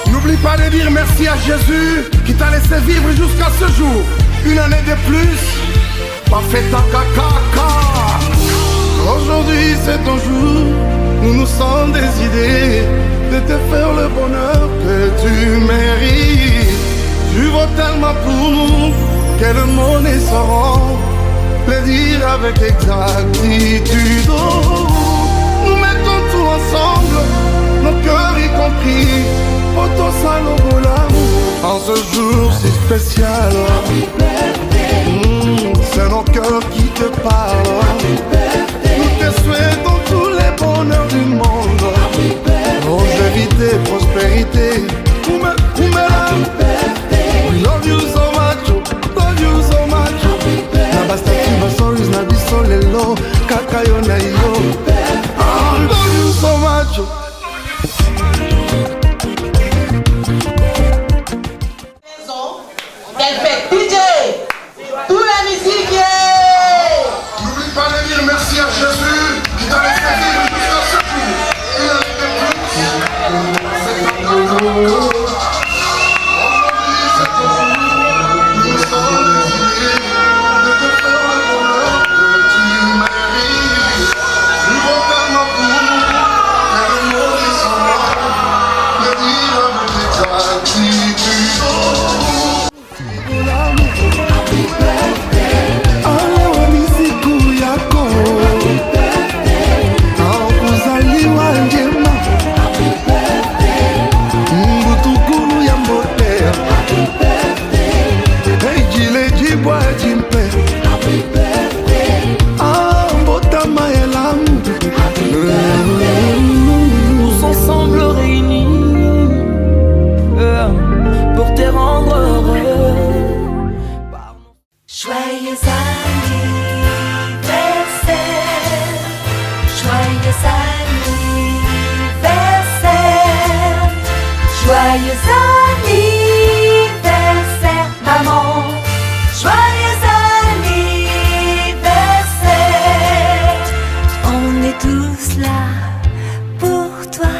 N'oublie pas de dire merci à Jésus qui t'a laissé vivre jusqu'à ce jour. Une année de plus, pas fait ta caca. Aujourd'hui c'est ton jour, nous nous sommes décidés de te faire le bonheur que tu mérites. Tu vaux tellement pour nous que le monde est sans le dire avec exactitude. Nous mettons tout ensemble, nos cœurs y compris, pour ton salon l'amour. En ce jour si spécial, c'est nos cœurs qui te parlent. Nous te souhaitons tous les bonheurs du monde, longévité, prospérité. We love you so much, love you so much. Na basta kiba stories na biso lelo, kaka yo na yo. Love you so much. Quelle fête DJ, tous les musiques. N'oublie pas de dire merci à Jésus qui t'a laissé vivre jusqu'à ce jour. Tous ensemble réunis pour te rendre heureux. Joyeux anniversaire, joyeux anniversaire, joyeux anniversaire, maman. Joyeux anniversaire, on est tous là pour toi,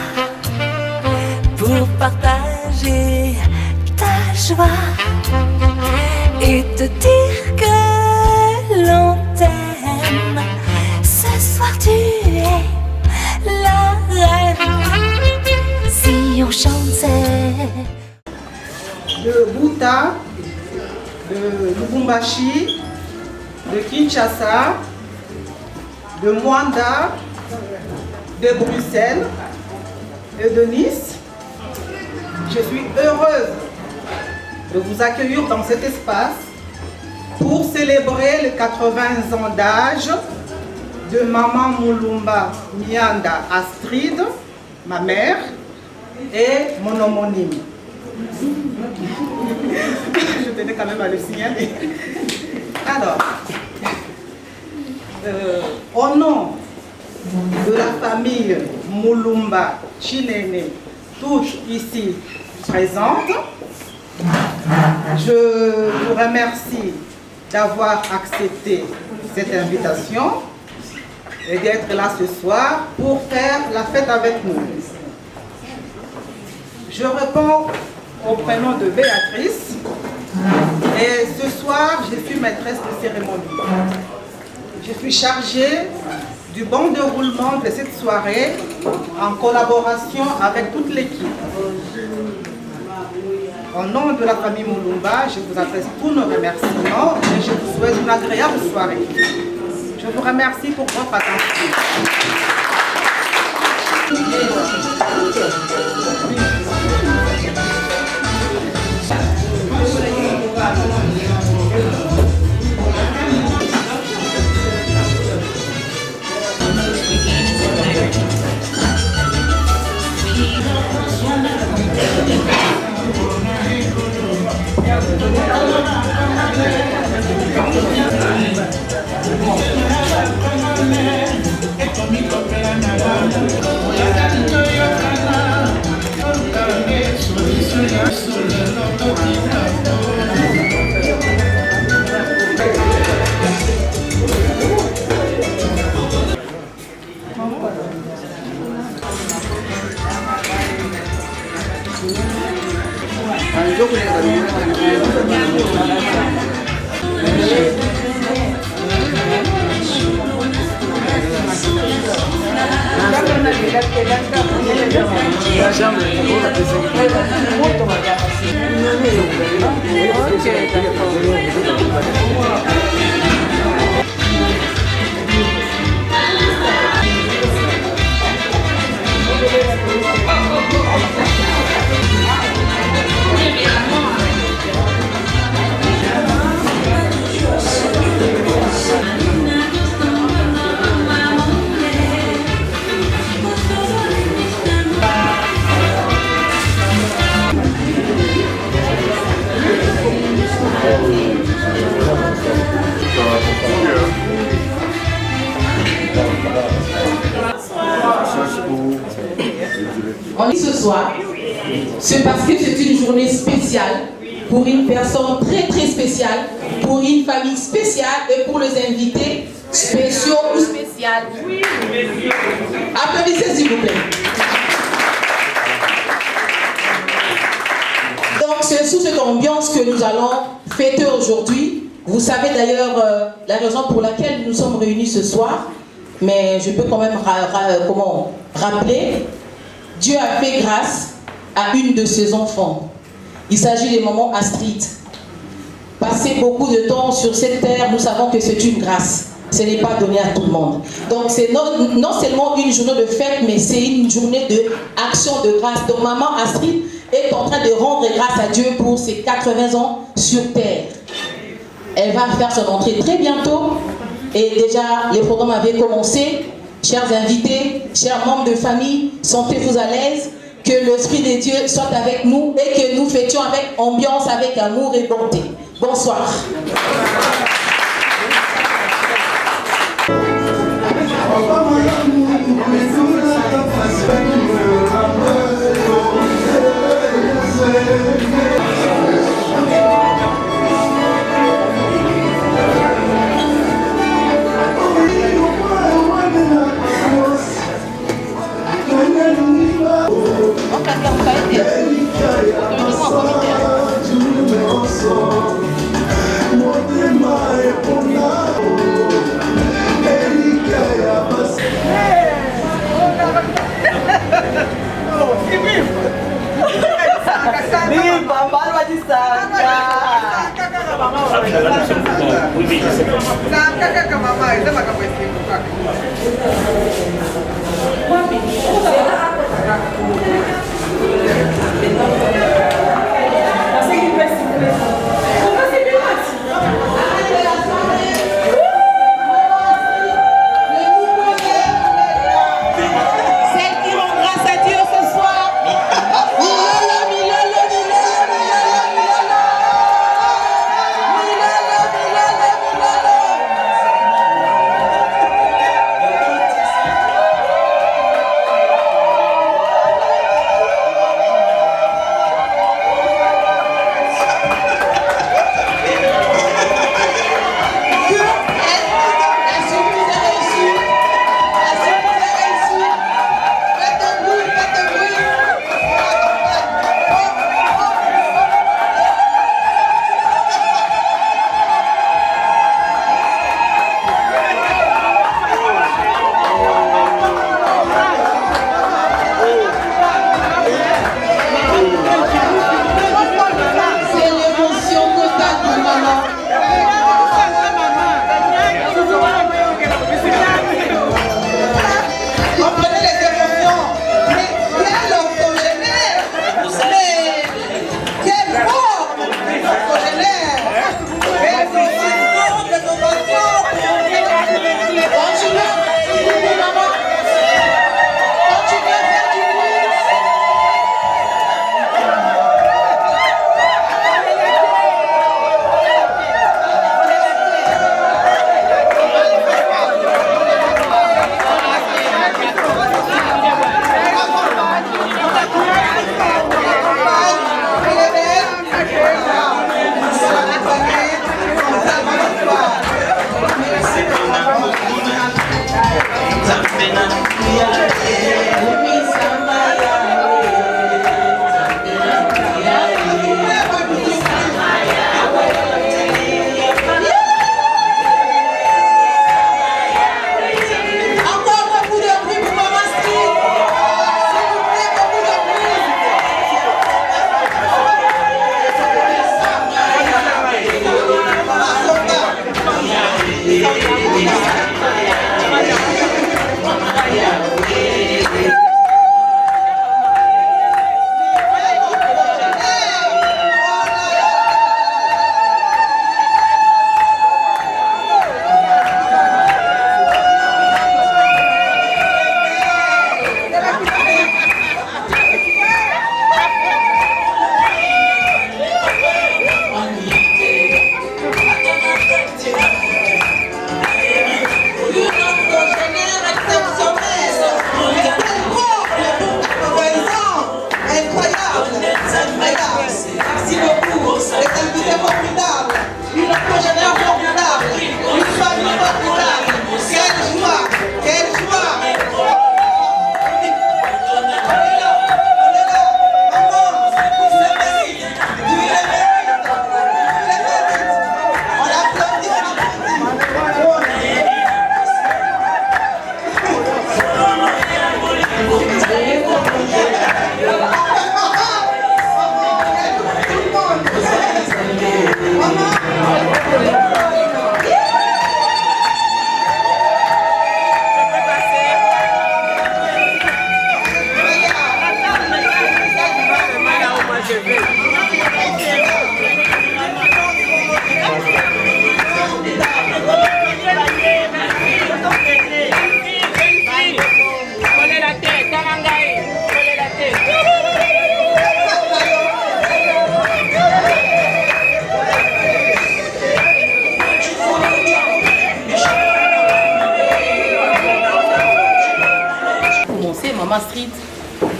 pour partager ta joie et te dire que l'on t'aime. Ce soir tu es la reine, si on chantait. De Bouta, de Lubumbashi, de Kinshasa, de Mwanda, de Bruxelles et de Nice. Je suis heureuse de vous accueillir dans cet espace pour célébrer les 80 ans d'âge de Maman Mulumba Mianda Astrid, ma mère, et mon homonyme. Je tenais quand même à le signaler. Alors, au nom de la famille Mulumba Chinene, toutes ici présentes, je vous remercie d'avoir accepté cette invitation et d'être là ce soir pour faire la fête avec nous. Je réponds au prénom de Béatrice et ce soir je suis maîtresse de cérémonie. Je suis chargée du bon déroulement de cette soirée en collaboration avec toute l'équipe. Au nom de la famille Mulumba, je vous adresse tous nos remerciements et je vous souhaite une agréable soirée. Je vous remercie pour votre attention. On est ce soir, c'est parce que c'est une journée spéciale pour une personne très très spéciale, pour une famille spéciale et pour les invités spéciaux ou spéciales. Applaudissez s'il vous plaît. Donc c'est sous cette ambiance que nous allons fêter aujourd'hui. Vous savez d'ailleurs la raison pour laquelle nous sommes réunis ce soir, mais je peux quand même rappeler. Dieu a fait grâce à une de ses enfants. Il s'agit de maman Astrid. Passer beaucoup de temps sur cette terre, nous savons que c'est une grâce. Ce n'est pas donné à tout le monde. Donc c'est non seulement une journée de fête, mais c'est une journée d'action de grâce. Donc maman Astrid est en train de rendre grâce à Dieu pour ses 80 ans sur terre. Elle va faire son entrée très bientôt. Et déjà, les programmes avaient commencé. Chers invités, chers membres de famille, sentez-vous à l'aise, que l'Esprit de Dieu soit avec nous et que nous fêtions avec ambiance, avec amour et bonté. Bonsoir.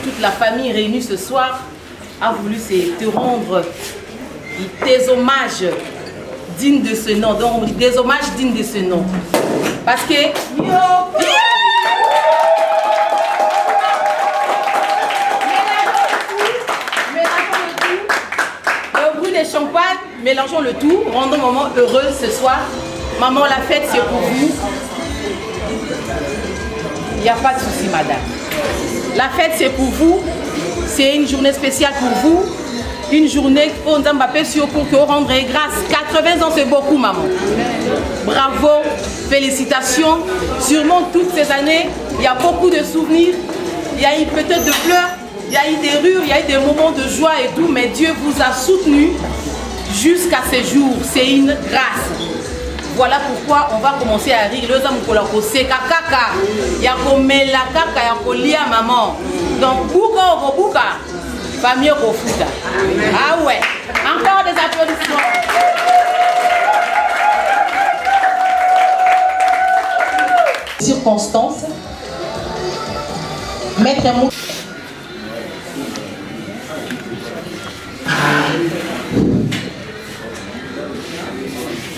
toute la famille réunie ce soir a voulu te rendre des hommages dignes de ce nom. Donc, des hommages dignes de ce nom. Parce que... Le bruit des champagnes, mélangeons le tout, rendons un moment heureux ce soir. Maman, la fête c'est pour vous. Il n'y a pas de souci, madame. La fête c'est pour vous. C'est une journée spéciale pour vous. Une journée pour que vous rendrez grâce. 80 ans c'est beaucoup, maman. Bravo, félicitations. Sûrement toutes ces années, il y a beaucoup de souvenirs. Il y a eu peut-être de pleurs, il y a eu des rires, il y a eu des moments de joie et tout. Mais Dieu vous a soutenu jusqu'à ces jours. C'est une grâce. Voilà pourquoi on va commencer à rire. Les hommes qui se kaka, il y a la kaka, il y a maman. Donc, bouka ou bouka, famille au foot. Ah ouais. Encore des applaudissements. Circonstances. Maître Mou.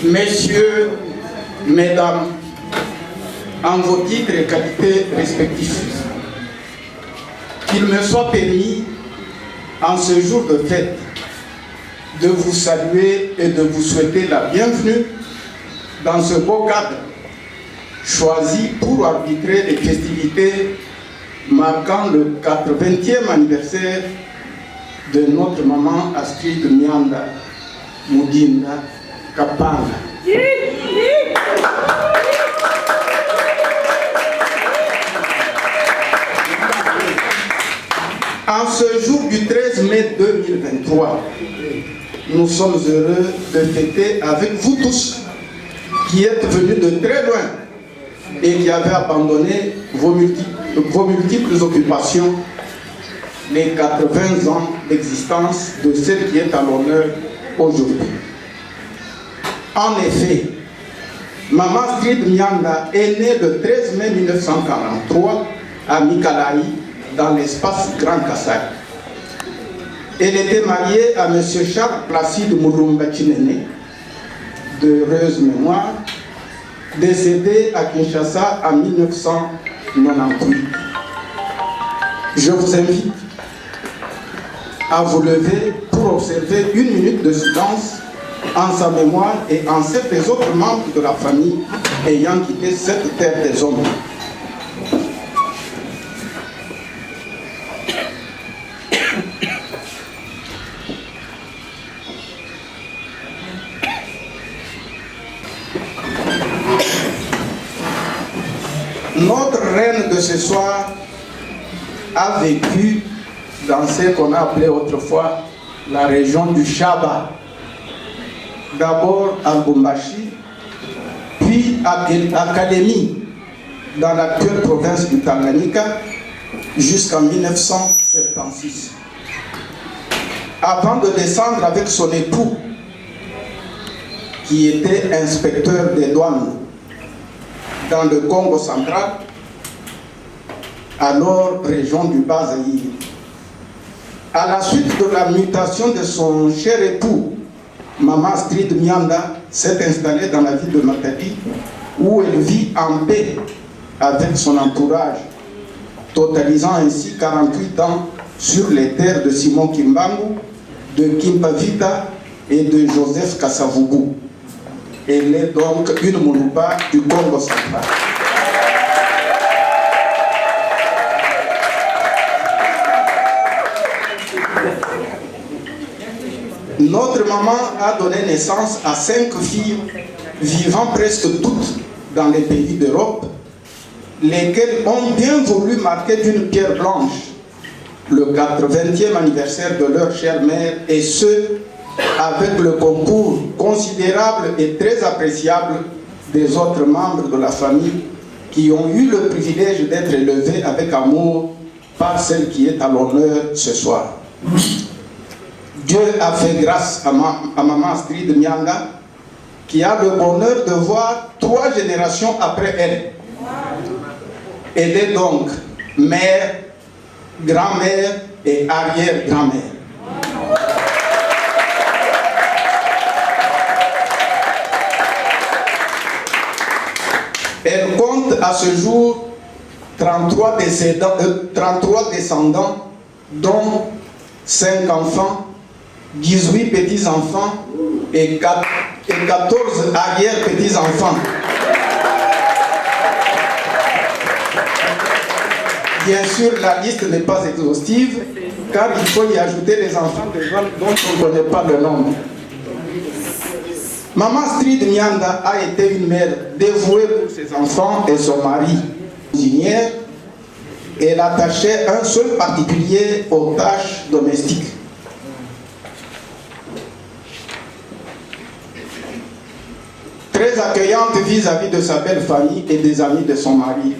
Messieurs, mesdames, en vos titres et qualités respectifs, qu'il me soit permis, en ce jour de fête, de vous saluer et de vous souhaiter la bienvenue dans ce beau cadre choisi pour arbitrer les festivités marquant le 80e anniversaire de notre maman Astrid Mianda Mudinda Kapanga. En ce jour du 13 mai 2023, nous sommes heureux de fêter avec vous tous qui êtes venus de très loin et qui avez abandonné vos multiples occupations les 80 ans d'existence de celle qui est à l'honneur aujourd'hui. En effet, Maman Astrid Mianda est née le 13 mai 1943 à Mikalaï, dans l'espace Grand Kassai. Elle était mariée à M. Charles Placide Murumba Chinene, d'heureuse mémoire, décédé à Kinshasa en 1998. Je vous invite à vous lever pour observer une minute de silence en sa mémoire et en celle des autres membres de la famille ayant quitté cette terre des hommes. Notre reine de ce soir a vécu dans ce qu'on a appelé autrefois la région du Chaba. D'abord à Lubumbashi, puis à Kalemi, dans l'actuelle province du Tanganyika, jusqu'en 1976. Avant de descendre avec son époux, qui était inspecteur des douanes dans le Congo central, alors région du Bas-Zaïre. À la suite de la mutation de son cher époux, Maman Astrid Mianda s'est installée dans la ville de Matadi, où elle vit en paix avec son entourage, totalisant ainsi 48 ans sur les terres de Simon Kimbangu, de Kimpavita et de Joseph Kasavubu. Elle est donc une Muluba du Congo central. Notre maman a donné naissance à 5 filles vivant presque toutes dans les pays d'Europe, lesquelles ont bien voulu marquer d'une pierre blanche le 80e anniversaire de leur chère mère, et ce, avec le concours considérable et très appréciable des autres membres de la famille qui ont eu le privilège d'être élevés avec amour par celle qui est à l'honneur ce soir. Dieu a fait grâce à Maman Astrid Mianda, qui a le bonheur de voir 3 générations après elle. Elle est donc mère, grand-mère et arrière-grand-mère. Elle compte à ce jour 33 descendants, dont 5 enfants, 18 petits-enfants et 14 arrière-petits-enfants. Bien sûr, la liste n'est pas exhaustive, car il faut y ajouter les enfants de jeunes dont on ne connaît pas le nom. Maman Astrid Nyanda a été une mère dévouée pour ses enfants et son mari. Ingénieur, elle attachait un seul particulier aux tâches domestiques. Très accueillante vis-à-vis de sa belle famille et des amis de son mari.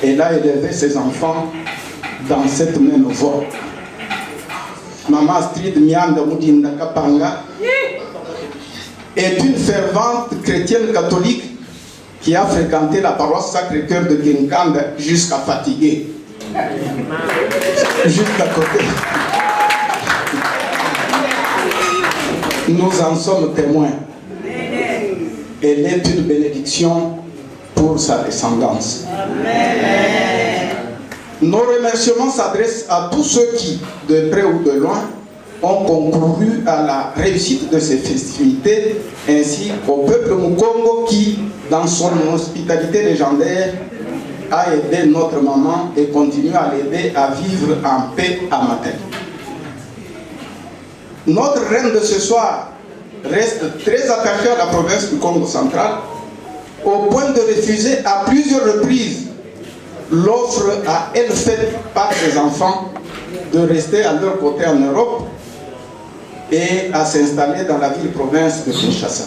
Elle a élevé ses enfants dans cette même voie. Maman Astrid Nyanda Mudinda Kapanga est une fervente chrétienne catholique qui a fréquenté la paroisse Sacré-Cœur de Kinkanda jusqu'à fatiguer. Juste à côté. Nous en sommes témoins. Elle est une bénédiction pour sa descendance. Amen. Nos remerciements s'adressent à tous ceux qui, de près ou de loin, ont concouru à la réussite de ces festivités, ainsi qu'au peuple Mukongo qui, dans son hospitalité légendaire, a aidé notre maman et continue à l'aider à vivre en paix à Matin. Notre reine de ce soir reste très attachée à la province du Congo central, au point de refuser à plusieurs reprises l'offre à elle faite par ses enfants de rester à leur côté en Europe et à s'installer dans la ville-province de Kinshasa.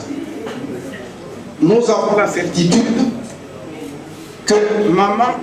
Nous avons la certitude que maman